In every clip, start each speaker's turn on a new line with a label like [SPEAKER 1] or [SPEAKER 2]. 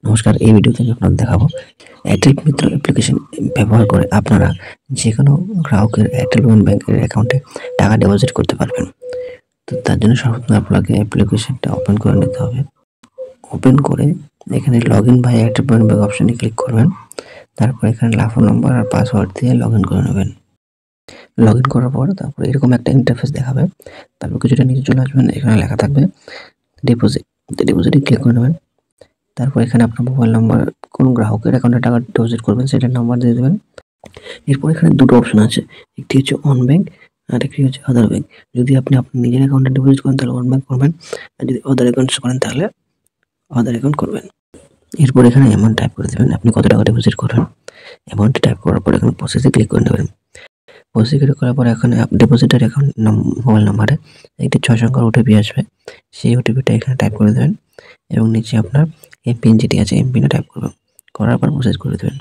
[SPEAKER 1] নমস্কার, এই ভিডিওতে আমি আপনাদের দেখাবো এয়ারটেল মিত্র অ্যাপ্লিকেশন ব্যবহার করে আপনারা যেকোনো গ্রাহকের এয়ারটেল পেমেন্ট ব্যাংকের অ্যাকাউন্টে টাকা ডিপোজিট করতে পারবেন। তো তার জন্য সর্বপ্রথমে আপনাকে অ্যাপ্লিকেশনটা ওপেন করে নিতে হবে। ওপেন করে এখানে login by Airtel payment bank অপশনে ক্লিক করবেন। তারপর এখানে ফোন নাম্বার আর পাসওয়ার্ড দিয়ে লগইন করে নেবেন। লগইন করার পর তারপর এরকম একটা ইন্টারফেস দেখাবে। তারপর কিছুটা নিচে চলে আসবেন, এখানে লেখা থাকবে ডিপোজিট। ডিপোজিটে ক্লিক করে নেবেন। তারপর এখানে আপনার মোবাইল নাম্বার, কোন গ্রাহকের অ্যাকাউন্টে টাকা ডিপোজিট করবেন সেটার নাম্বার দিয়ে দেবেন। এরপর এখানে দুটো অপশন আছে, একটি হচ্ছে অন ব্যাংক আর একটি হচ্ছে আদার ব্যাংক। যদি আপনি আপনার নিজের অ্যাকাউন্টে ডিপোজিট করেন তাহলে অন ব্যাংক করবেন, আর যদি আদার অ্যাকাউন্টস করেন তাহলে আদার অ্যাকাউন্ট করবেন। এরপর এখানে অ্যামাউন্ট টাইপ করে দেবেন, আপনি কত টাকা ডিপোজিট করবেন। অ্যামাউন্ট টাইপ করার পর এখানে প্রসেসে ক্লিক করে নেবেন। প্রসেসে ক্লিক করার পর এখানে ডিপোজিটের অ্যাকাউন্ট মোবাইল নাম্বারে একটি 6 সংখ্যার ওটিপি আসবে, সেই ওটিপিটা এখানে টাইপ করে দেবেন এবং নিচে আপনার এমপিন যেটি আছে এমপিনটা টাইপ করবেন। করার পর প্রসেস করে দেবেন।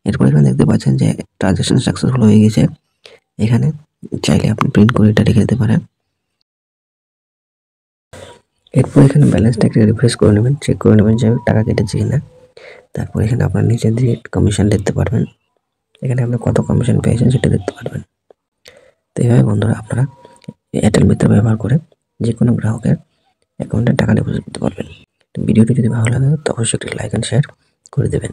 [SPEAKER 1] এরপর এখানে দেখতে পাচ্ছেন যে ট্রানজ্যাকশন সাকসেসফুল হয়ে গেছে। এখানে চাইলে আপনি প্রিন্ট করে এটা রেখে দিতে পারেন। এরপর এখানে ব্যালেন্সটাকে রিফ্রেশ করে নেবেন, চেক করে নেবেন যে টাকা কেটেছে কিনা। তারপর এখানে আপনার নিচে দিয়ে কমিশন দেখতে পারবেন, এখানে আপনি কত কমিশন পেয়েছেন সেটা দেখতে পারবেন। তো এইভাবে বন্ধুরা আপনারা এয়ারটেল মিত্র ব্যবহার করে যে কোনো গ্রাহকের অ্যাকাউন্টে টাকা ডিপোজিট করতে পারবেন। ভিডিওটি যদি ভালো লাগে তো অবশ্যই একটি লাইক অ্যান্ড শেয়ার করে দেবেন।